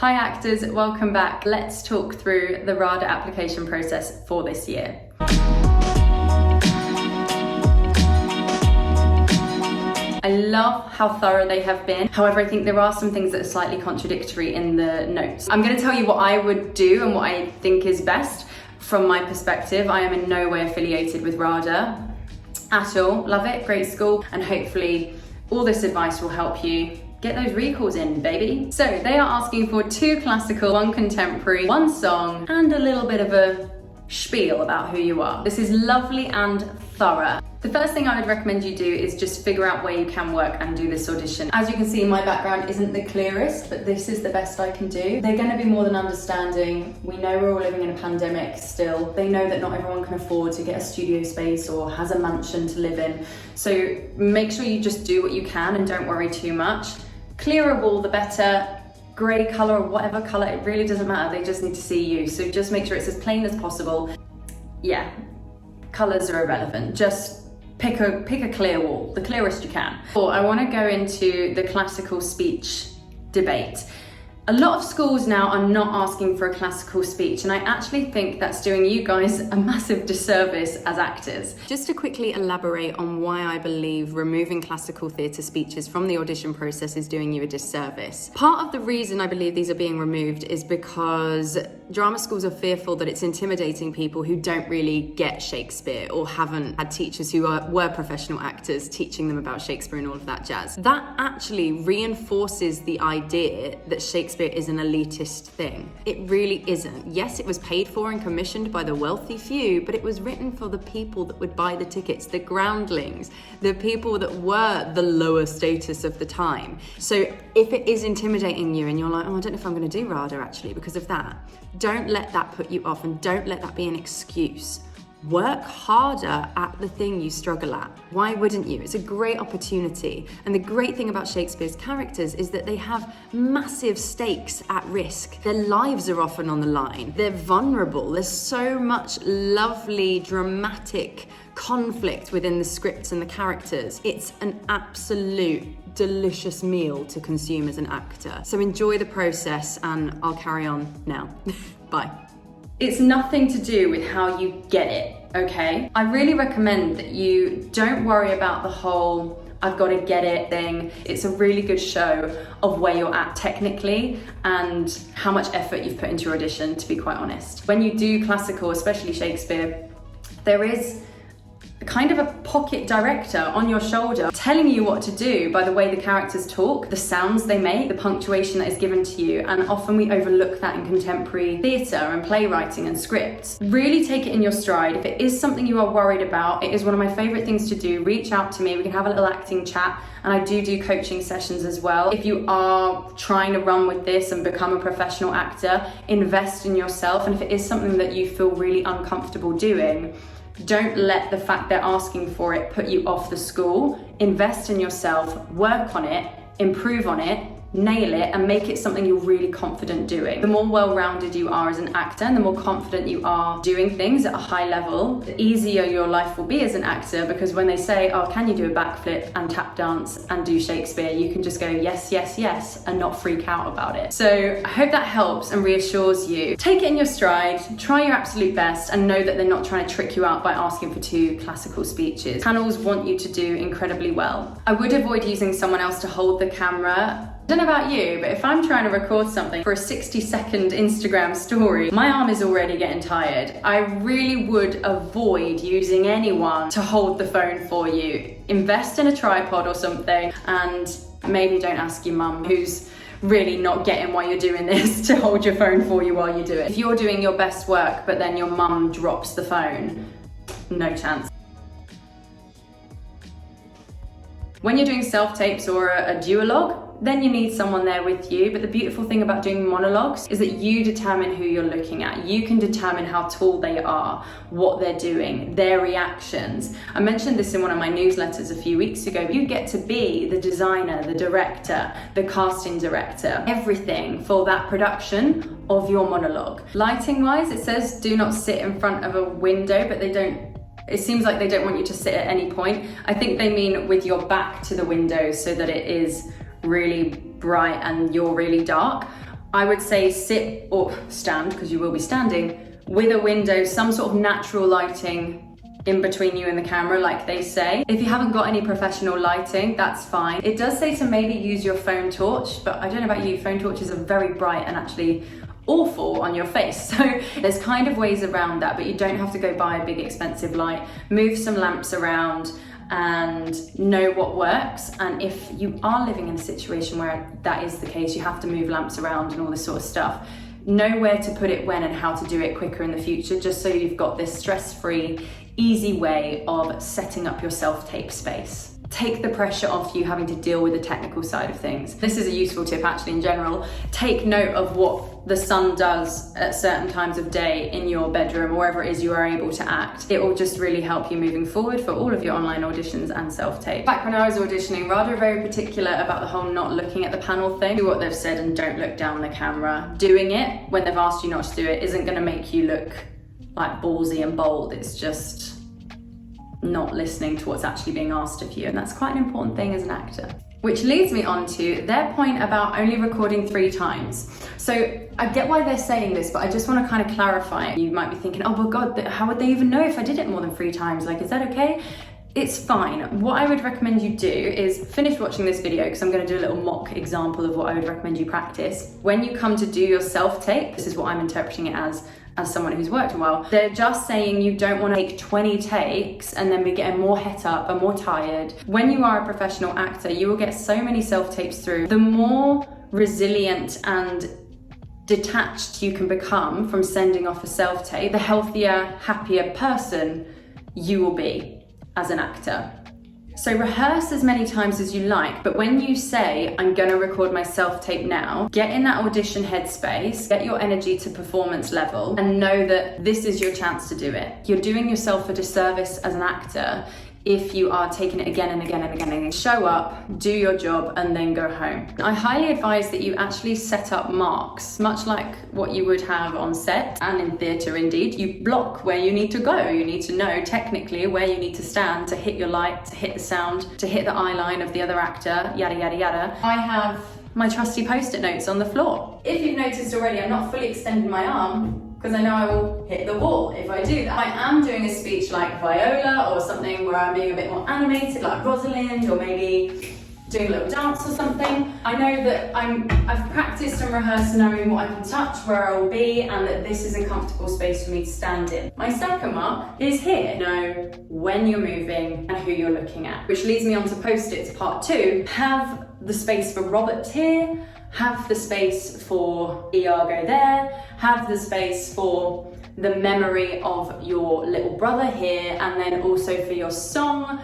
Hi actors, welcome back. Let's talk through the RADA application process for this year. I love how thorough they have been. However, I think there are some things that are slightly contradictory in the notes. I'm going to tell you what I would do and what I think is best from my perspective. I am in no way affiliated with RADA at all. Love it, great school, and hopefully all this advice will help you get those recalls in, baby. So they are asking for 2 classical, 1 contemporary, 1 song, and a little bit of a spiel about who you are. This is lovely and thorough. The first thing I would recommend you do is just figure out where you can work and do this audition. As you can see, my background isn't the clearest, but this is the best I can do. They're going to be more than understanding. We know we're all living in a pandemic still. They know that not everyone can afford to get a studio space or has a mansion to live in. So make sure you just do what you can and don't worry too much. Clearer wall, the better. Grey colour or whatever colour, it really doesn't matter. They just need to see you. So just make sure it's as plain as possible. Yeah, colours are irrelevant. Just pick a clear wall, the clearest you can. I want to go into the classical speech debate. A lot of schools now are not asking for a classical speech, and I actually think that's doing you guys a massive disservice as actors. Just to quickly elaborate on why I believe removing classical theatre speeches from the audition process is doing you a disservice. Part of the reason I believe these are being removed is because drama schools are fearful that it's intimidating people who don't really get Shakespeare or haven't had teachers who were professional actors teaching them about Shakespeare and all of that jazz. That actually reinforces the idea that Shakespeare is an elitist thing. It really isn't. Yes, it was paid for and commissioned by the wealthy few, but it was written for the people that would buy the tickets, the groundlings, the people that were the lower status of the time. So if it is intimidating you and you're like, oh, I don't know if I'm going to do RADA actually because of that, don't let that put you off and don't let that be an excuse. Work harder at the thing you struggle at. Why wouldn't you? It's a great opportunity. And the great thing about Shakespeare's characters is that they have massive stakes at risk. Their lives are often on the line. They're vulnerable. There's so much lovely, dramatic conflict within the scripts and the characters. It's an absolute delicious meal to consume as an actor. So enjoy the process, and I'll carry on now. Bye. It's nothing to do with how you get it, okay? I really recommend that you don't worry about the whole I've got to get it thing. It's a really good show of where you're at technically and how much effort you've put into your audition, to be quite honest. When you do classical, especially Shakespeare, there is kind of a pocket director on your shoulder telling you what to do by the way the characters talk, the sounds they make, the punctuation that is given to you, and often we overlook that in contemporary theatre and playwriting and scripts. Really take it in your stride. If it is something you are worried about, it is one of my favourite things to do. Reach out to me, we can have a little acting chat, and I do coaching sessions as well. If you are trying to run with this and become a professional actor, invest in yourself, and if it is something that you feel really uncomfortable doing, don't let the fact they're asking for it put you off the school. Invest in yourself, work on it, improve on it, nail it, and make it something you're really confident doing. The more well-rounded you are as an actor and the more confident you are doing things at a high level, the easier your life will be as an actor, because when they say, oh, can you do a backflip and tap dance and do Shakespeare, you can just go yes, yes, yes, and not freak out about it. So I hope that helps and reassures you. Take it in your stride, try your absolute best, and know that they're not trying to trick you out by asking for 2 classical speeches. Panels want you to do incredibly well. I would avoid using someone else to hold the camera. I don't know about you, but if I'm trying to record something for a 60-second Instagram story, my arm is already getting tired. I really would avoid using anyone to hold the phone for you. Invest in a tripod or something, and maybe don't ask your mum, who's really not getting why you're doing this, to hold your phone for you while you do it. If you're doing your best work, but then your mum drops the phone, no chance. When you're doing self-tapes or a duologue, then you need someone there with you. But the beautiful thing about doing monologues is that you determine who you're looking at. You can determine how tall they are, what they're doing, their reactions. I mentioned this in one of my newsletters a few weeks ago. You get to be the designer, the director, the casting director, everything for that production of your monologue. Lighting wise, it says do not sit in front of a window, but it seems like they don't want you to sit at any point. I think they mean with your back to the window so that it is really bright and you're really dark. I would say sit or stand, because you will be standing, with a window, some sort of natural lighting in between you and the camera, like they say. If you haven't got any professional lighting, that's fine. It does say to maybe use your phone torch, but I don't know about you, phone torches are very bright and actually awful on your face. So there's kind of ways around that, but you don't have to go buy a big expensive light. Move some lamps around and know what works. And if you are living in a situation where that is the case, you have to move lamps around and all this sort of stuff, know where to put it when and how to do it quicker in the future, just so you've got this stress-free, easy way of setting up your self-tape space. Take the pressure off you having to deal with the technical side of things. This is a useful tip actually in general. Take note of what the sun does at certain times of day in your bedroom or wherever it is you are able to act. It will just really help you moving forward for all of your online auditions and self-tape. Back when I was auditioning, RADA are very particular about the whole not looking at the panel thing. Do what they've said and don't look down the camera. Doing it when they've asked you not to do it isn't going to make you look like ballsy and bold. It's just not listening to what's actually being asked of you, and that's quite an important thing as an actor. Which leads me on to their point about only recording 3 times. So I get why they're saying this, but I just want to kind of clarify. You might be thinking, oh my god, how would they even know if I did it more than 3 times? Like, is that okay? It's fine. What I would recommend you do is finish watching this video, because I'm going to do a little mock example of what I would recommend you practice. When you come to do your self-tape, this is what I'm interpreting it as someone who's worked a while, they're just saying you don't want to take 20 takes and then be getting more het up and more tired. When you are a professional actor, you will get so many self-tapes through. The more resilient and detached you can become from sending off a self-tape, the healthier, happier person you will be as an actor. So rehearse as many times as you like, but when you say, I'm gonna record my self-tape now, get in that audition headspace, get your energy to performance level, and know that this is your chance to do it. You're doing yourself a disservice as an actor if you are taking it again and again and again and again. Show up, do your job, and then go home. I highly advise that you actually set up marks, much like what you would have on set and in theatre indeed. You block where you need to go. You need to know technically where you need to stand to hit your light, to hit the sound, to hit the eye line of the other actor, yada, yada, yada. I have my trusty post-it notes on the floor. If you've noticed already, I'm not fully extending my arm, because I know I will hit the wall if I do that. I am doing a speech like Viola or something where I'm being a bit more animated, like Rosalind, or maybe doing a little dance or something. I know that I've practiced and rehearsed knowing what I can touch, where I will be, and that this is a comfortable space for me to stand in. My second mark is here. Know when you're moving and who you're looking at. Which leads me on to post-its part 2. Have the space for Robert here, have the space for Iago there, have the space for the memory of your little brother here, and then also for your song.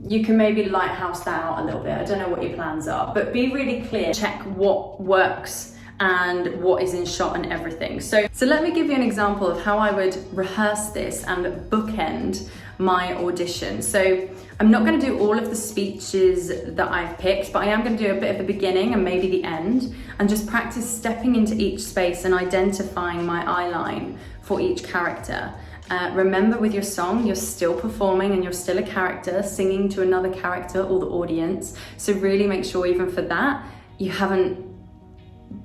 You can maybe lighthouse that out a little bit. I don't know what your plans are, but be really clear. Check what works and what is in shot and everything. So let me give you an example of how I would rehearse this and bookend my audition. So I'm not going to do all of the speeches that I've picked, but I am going to do a bit of the beginning and maybe the end, and just practice stepping into each space and identifying my eye line for each character. Remember, with your song, you're still performing and you're still a character singing to another character or the audience. So really make sure even for that, you haven't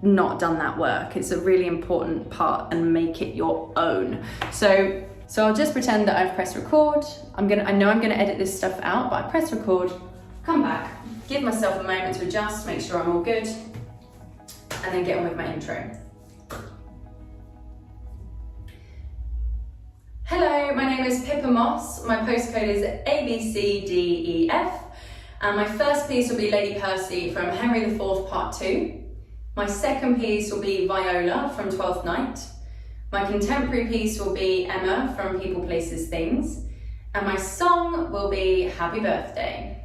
not done that work. It's a really important part, and make it your own. So I'll just pretend that I've pressed record. I know I'm gonna edit this stuff out, but I press record, come back, give myself a moment to adjust, make sure I'm all good, and then get on with my intro. Hello, my name is Pippa Moss. My postcode is ABCDEF, and my first piece will be Lady Percy from Henry IV Part 2. My second piece will be Viola from Twelfth Night. My contemporary piece will be Emma from People, Places, Things. And my song will be Happy Birthday.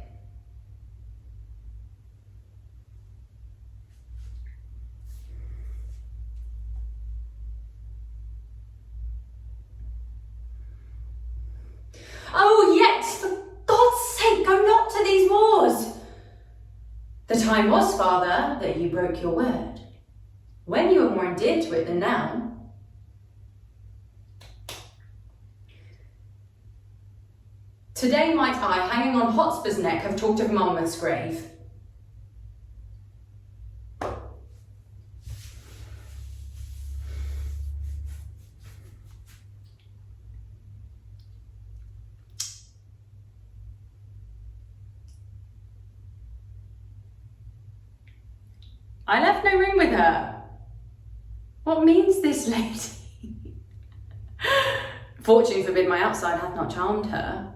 Oh, yet, for God's sake, go not to these wars. The time was, Father, that you broke your word, when you were more endeared to it than now. Today might I, hanging on Hotspur's neck, have talked of Monmouth's grave. I left no room with her. What means this lady? Fortune forbid my outside hath not charmed her.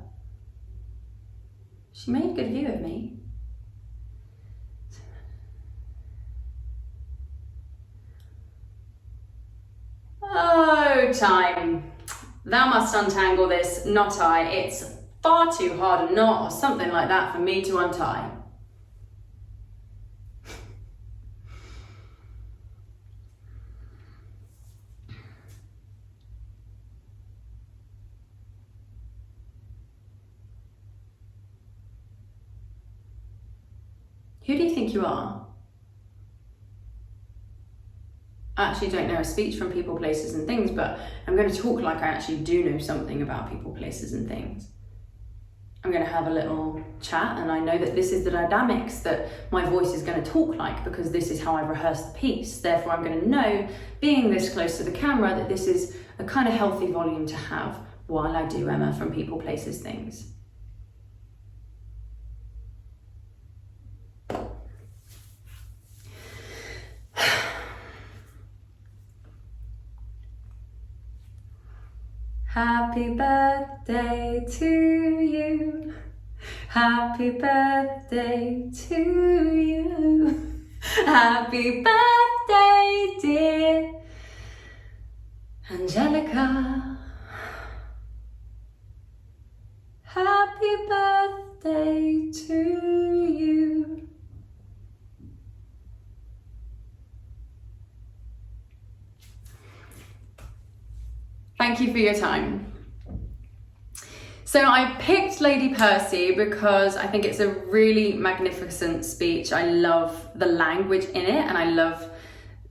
She made good view of me. Oh, time. Thou must untangle this, not I. It's far too hard a knot or something like that for me to untie. Who do you think you are? I actually don't know a speech from People, Places and Things, but I'm going to talk like I actually do know something about people, places and things. I'm going to have a little chat, and I know that this is the dynamics that my voice is going to talk like, because this is how I've rehearsed the piece. Therefore, I'm going to know, being this close to the camera, that this is a kind of healthy volume to have while I do Emma from People, Places, Things. Happy birthday to you. Happy birthday to you. Happy birthday, dear Angelica. Happy birthday to you. Thank you for your time. So I picked Lady Percy because I think it's a really magnificent speech. I love the language in it, and I love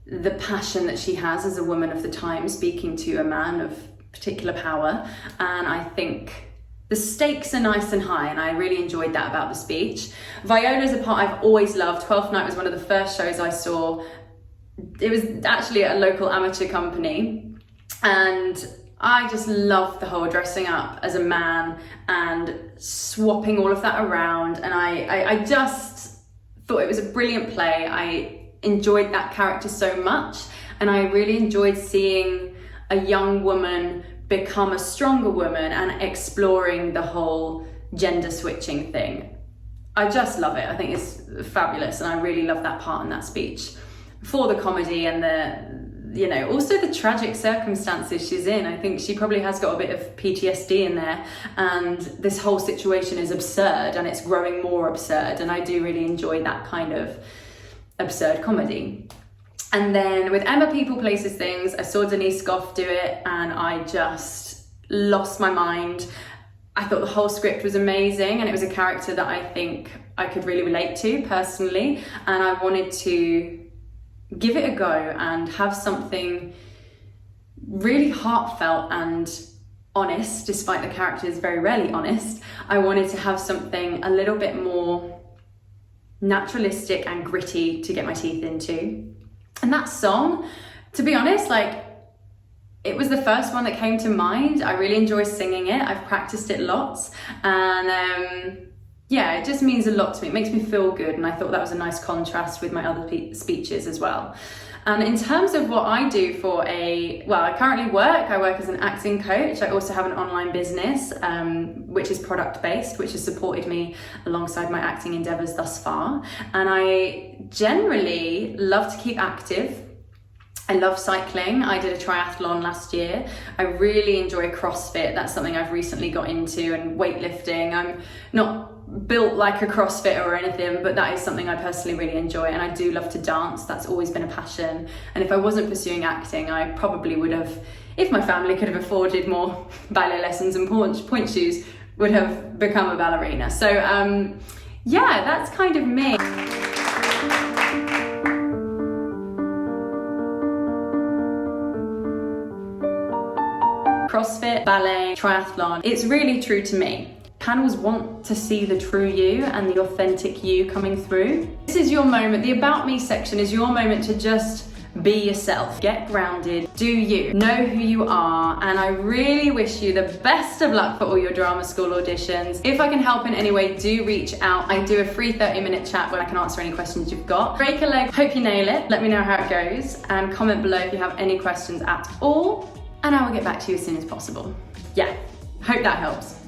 the passion that she has as a woman of the time speaking to a man of particular power. And I think the stakes are nice and high, and I really enjoyed that about the speech. Viola's a part I've always loved. 12th Night was one of the first shows I saw. It was actually at a local amateur company, and I just loved the whole dressing up as a man and swapping all of that around. And I just thought it was a brilliant play. I enjoyed that character so much. And I really enjoyed seeing a young woman become a stronger woman and exploring the whole gender switching thing. I just love it. I think it's fabulous. And I really love that part in that speech. For the comedy and also the tragic circumstances she's in. I think she probably has got a bit of PTSD in there, and this whole situation is absurd, and it's growing more absurd, and I do really enjoy that kind of absurd comedy. And then with Emma People, Places, Things, I saw Denise Gough do it, and I just lost my mind. I thought the whole script was amazing, and it was a character that I think I could really relate to personally, and I wanted to give it a go and have something really heartfelt and honest, despite the character is very rarely honest. I wanted to have something a little bit more naturalistic and gritty to get my teeth into. And that song, to be honest, it was the first one that came to mind. I really enjoy singing it. I've practiced it lots, and it just means a lot to me. It makes me feel good, and I thought that was a nice contrast with my other speeches as well. And in terms of what I do I currently work as an acting coach. I also have an online business, which is product-based, which has supported me alongside my acting endeavours thus far. And I generally love to keep active. I love cycling. I did a triathlon last year. I really enjoy CrossFit. That's something I've recently got into, and weightlifting. I'm not built like a CrossFitter or anything, but that is something I personally really enjoy. And I do love to dance. That's always been a passion. And if I wasn't pursuing acting, I probably would have, if my family could have afforded more ballet lessons and point shoes, would have become a ballerina. So that's kind of me. CrossFit, ballet, triathlon, it's really true to me. Panels want to see the true you and the authentic you coming through. This is your moment. The About Me section is your moment to just Be yourself, get grounded, do you, know who you are, and I really wish you the best of luck for all your drama school auditions. If I can help in any way, do reach out. I do a free 30-minute chat where I can answer any questions you've got. Break a leg, hope you nail it. Let me know how it goes, and comment below if you have any questions at all, and I will get back to you as soon as possible. Yeah, hope that helps.